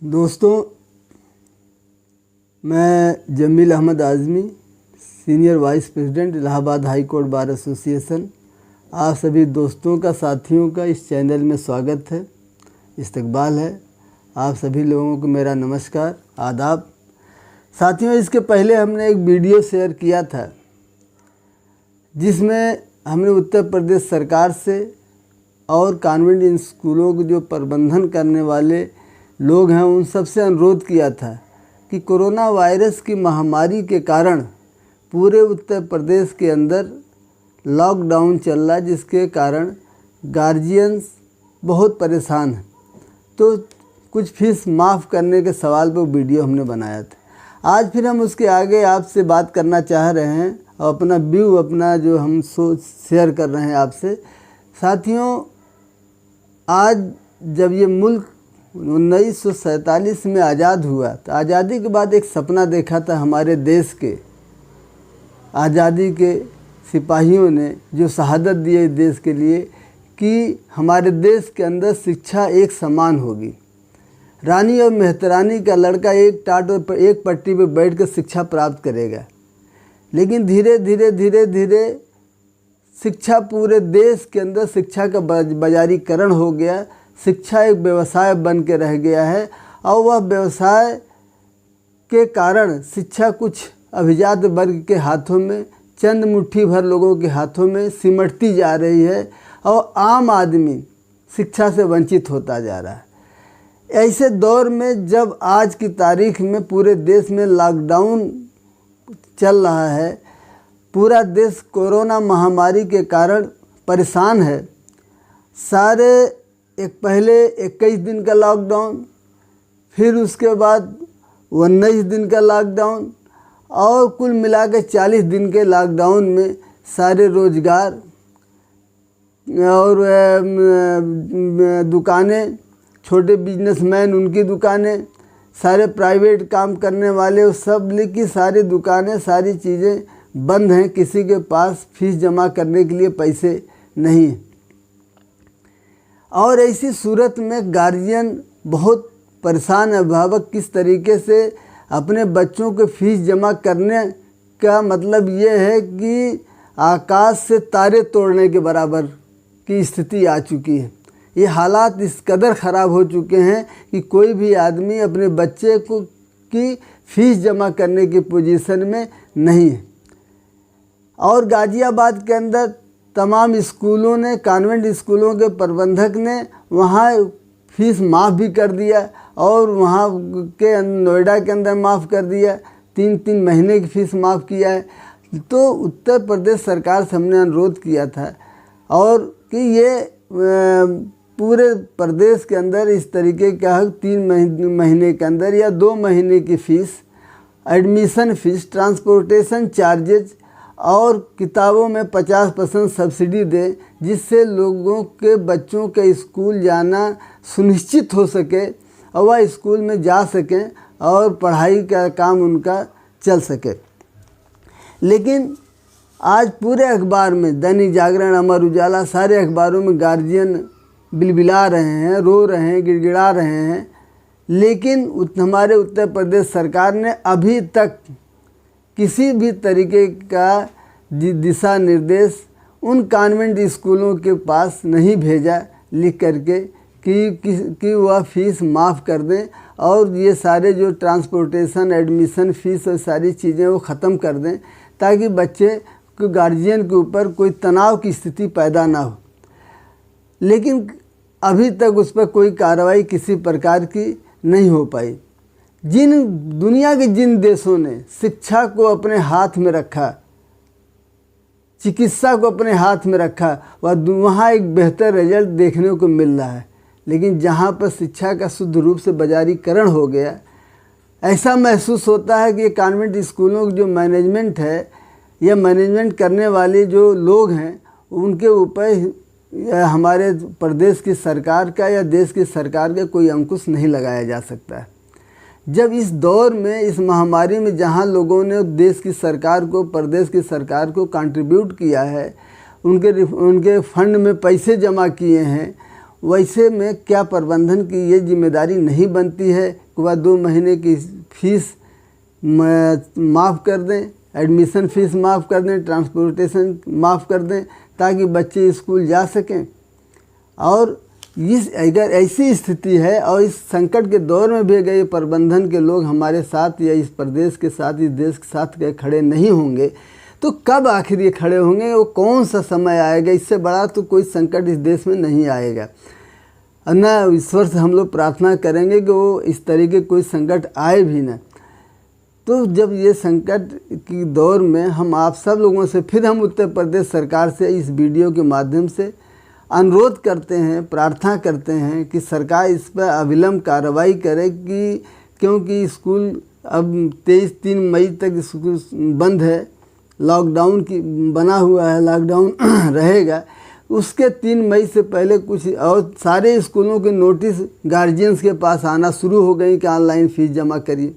दोस्तों, मैं Jamil Ahmad Azmi, senior vice president Allahabad high court bar association, आप सभी दोस्तों का, साथियों का इस चैनल में स्वागत है, इस्तकबाल है। आप सभी लोगों को मेरा नमस्कार, आदाब। साथियों, इसके पहले हमने एक वीडियो शेयर किया था जिसमें हमने उत्तर प्रदेश सरकार से और कॉन्वेंट स्कूलों को जो प्रबंधन करने वाले लोग हैं उन सबसे अनुरोध किया था कि कोरोना वायरस की महामारी के कारण पूरे उत्तर प्रदेश के अंदर लॉकडाउन चल रहा है, जिसके कारण गार्जियंस बहुत परेशान हैं। तो कुछ फीस माफ़ करने के सवाल पर वीडियो हमने बनाया था। आज फिर हम उसके आगे आपसे बात करना चाह रहे हैं और अपना व्यू, अपना जो हम सोच शेयर कर रहे हैं आपसे। साथियों, आज जब ये मुल्क 1947 में आज़ाद हुआ तो आज़ादी के बाद एक सपना देखा था हमारे देश के आज़ादी के सिपाहियों ने, जो शहादत दी है देश के लिए कि हमारे देश के अंदर शिक्षा एक समान होगी। रानी और मेहतरानी का लड़का एक टाट और एक पट्टी पर बैठ कर शिक्षा प्राप्त करेगा। लेकिन धीरे धीरे शिक्षा पूरे देश के अंदर शिक्षा का बाजारीकरण हो गया। शिक्षा एक व्यवसाय बन के रह गया है और वह व्यवसाय के कारण शिक्षा कुछ अभिजात वर्ग के हाथों में, चंद मुट्ठी भर लोगों के हाथों में सिमटती जा रही है और आम आदमी शिक्षा से वंचित होता जा रहा है। ऐसे दौर में जब आज की तारीख में पूरे देश में लॉकडाउन चल रहा है, पूरा देश कोरोना महामारी के कारण परेशान है। सारे पहले 21 दिन का लॉकडाउन, फिर उसके बाद 19 दिन का लॉकडाउन और कुल मिला के 40 दिन के लॉकडाउन में सारे रोजगार और दुकानें, छोटे बिजनेसमैन उनकी दुकानें, सारे प्राइवेट काम करने वाले सब की सारी दुकानें, सारी चीज़ें बंद हैं। किसी के पास फीस जमा करने के लिए पैसे नहीं हैं। और ऐसी सूरत में गार्जियन बहुत परेशान है। अभिभावक किस तरीके से अपने बच्चों को फीस जमा करने का मतलब ये है कि आकाश से तारे तोड़ने के बराबर की स्थिति आ चुकी है। ये हालात इस कदर ख़राब हो चुके हैं कि कोई भी आदमी अपने बच्चे को की फीस जमा करने की पोजीशन में नहीं है। और गाज़ियाबाद के अंदर तमाम स्कूलों ने, कॉन्वेंट स्कूलों के प्रबंधक ने वहाँ फीस माफ़ भी कर दिया और वहाँ के नोएडा के अंदर माफ़ कर दिया। 3-3 महीने की फ़ीस माफ़ किया है। तो उत्तर प्रदेश सरकार से हमने अनुरोध किया था और कि ये पूरे प्रदेश के अंदर इस तरीके का 3 महीने के अंदर या 2 महीने की fees, admission fees, transportation charges और किताबों में 50% सब्सिडी दे, जिससे लोगों के बच्चों के स्कूल जाना सुनिश्चित हो सके और वह स्कूल में जा सकें और पढ़ाई का काम उनका चल सके। लेकिन आज पूरे अखबार में, दैनिक जागरण, अमर उजाला, सारे अखबारों में गार्जियन बिलबिला रहे हैं, रो रहे हैं, गिड़गिड़ा रहे हैं। लेकिन हमारे उत्तर प्रदेश सरकार ने अभी तक किसी भी तरीके का दिशा निर्देश उन कॉन्वेंट स्कूलों के पास नहीं भेजा लिख करके कि वह फ़ीस माफ़ कर दें और ये सारे जो ट्रांसपोर्टेशन, एडमिशन फ़ीस और सारी चीज़ें वो ख़त्म कर दें, ताकि बच्चे को, गार्जियन के ऊपर कोई तनाव की स्थिति पैदा ना हो। लेकिन अभी तक उस पर कोई कार्रवाई किसी प्रकार की नहीं हो पाई। दुनिया के जिन देशों ने शिक्षा को अपने हाथ में रखा, चिकित्सा को अपने हाथ में रखा, वहाँ एक बेहतर रिजल्ट देखने को मिल रहा है। लेकिन जहाँ पर शिक्षा का शुद्ध रूप से बाजारीकरण हो गया, ऐसा महसूस होता है कि ये कॉन्वेंट स्कूलों की जो मैनेजमेंट है या मैनेजमेंट करने वाले जो लोग हैं, उनके ऊपर हमारे प्रदेश की सरकार का या देश की सरकार का कोई अंकुश नहीं लगाया जा सकता है। जब इस दौर में, इस महामारी में, जहां लोगों ने देश की सरकार को, प्रदेश की सरकार को कंट्रीब्यूट किया है, उनके फंड में पैसे जमा किए हैं, वैसे में क्या प्रबंधन की ये जिम्मेदारी नहीं बनती है वह 2 महीने की फीस माफ़ कर दें, एडमिशन फ़ीस माफ़ कर दें, ट्रांसपोर्टेशन माफ़ कर दें, ताकि बच्चे स्कूल जा सकें। और अगर ऐसी स्थिति है और इस संकट के दौर में भी अगर ये प्रबंधन के लोग हमारे साथ या इस प्रदेश के साथ, इस देश के साथ खड़े नहीं होंगे, तो कब आखिर ये खड़े होंगे? वो कौन सा समय आएगा? इससे बड़ा तो कोई संकट इस देश में नहीं आएगा। न ईश्वर से हम लोग प्रार्थना करेंगे कि वो इस तरीके कोई संकट आए भी ना। तो जब ये संकट की दौर में हम आप सब लोगों से फिर हम उत्तर प्रदेश सरकार से इस वीडियो के माध्यम से अनुरोध करते हैं, प्रार्थना करते हैं कि सरकार इस पर अविलंब कार्रवाई करे, क्योंकि स्कूल अब 23 मई तक स्कूल बंद है, लॉकडाउन की बना हुआ है, लॉकडाउन रहेगा। उसके 3 मई से पहले कुछ और सारे स्कूलों के नोटिस गार्जियंस के पास आना शुरू हो गई कि ऑनलाइन फ़ीस जमा करिए।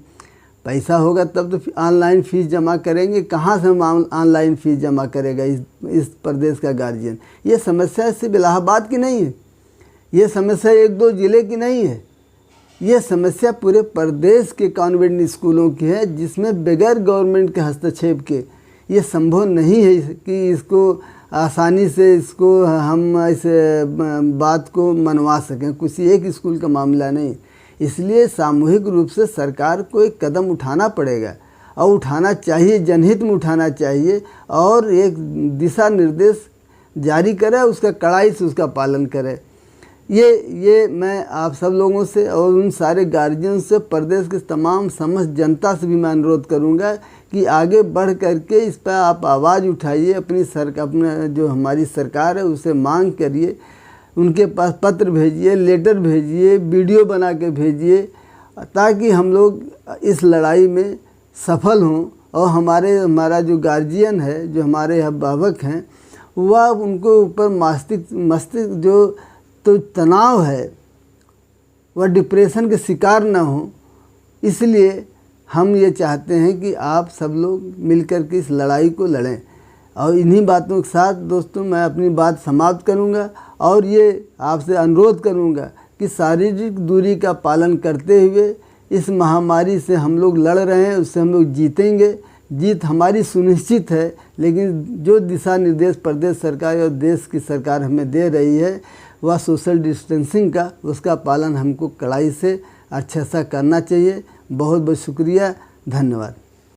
पैसा होगा तब तो ऑनलाइन फ़ीस जमा करेंगे, कहाँ से हम ऑनलाइन फ़ीस जमा करेगा इस प्रदेश का गार्जियन? ये समस्या सिर्फ इलाहाबाद की नहीं है, ये समस्या 1-2 ज़िले की नहीं है, ये समस्या पूरे प्रदेश के कॉन्वेंट स्कूलों की है, जिसमें बगैर गवर्नमेंट के हस्तक्षेप के ये संभव नहीं है कि इसको आसानी से इसको हम ऐसे बात को मनवा सकें। किसी एक स्कूल का मामला नहीं, इसलिए सामूहिक रूप से सरकार को एक कदम उठाना पड़ेगा और उठाना चाहिए, जनहित में उठाना चाहिए और एक दिशा निर्देश जारी करे, उसका कड़ाई से उसका पालन करे। ये मैं आप सब लोगों से और उन सारे गार्जियन से, प्रदेश के तमाम समस्त जनता से भी मैं अनुरोध करूंगा कि आगे बढ़ करके इस पर आप आवाज़ उठाइए, अपने जो हमारी सरकार है उसे मांग करिए, उनके पास पत्र भेजिए, लेटर भेजिए, वीडियो बना के भेजिए, ताकि हम लोग इस लड़ाई में सफल हों और हमारा जो गार्जियन है, जो हमारे अभिभावक हैं, वह उनको ऊपर मस्तिष्क जो तो तनाव है, वह डिप्रेशन के शिकार ना हो। इसलिए हम ये चाहते हैं कि आप सब लोग मिलकर के इस लड़ाई को लड़ें। और इन्हीं बातों के साथ दोस्तों मैं अपनी बात समाप्त करूंगा और ये आपसे अनुरोध करूंगा कि शारीरिक दूरी का पालन करते हुए इस महामारी से हम लोग लड़ रहे हैं, उससे हम लोग जीतेंगे। जीत हमारी सुनिश्चित है, लेकिन जो दिशा निर्देश प्रदेश सरकार और देश की सरकार हमें दे रही है, वह सोशल डिस्टेंसिंग का, उसका पालन हमको कड़ाई से अच्छा सा करना चाहिए। बहुत बहुत शुक्रिया, धन्यवाद।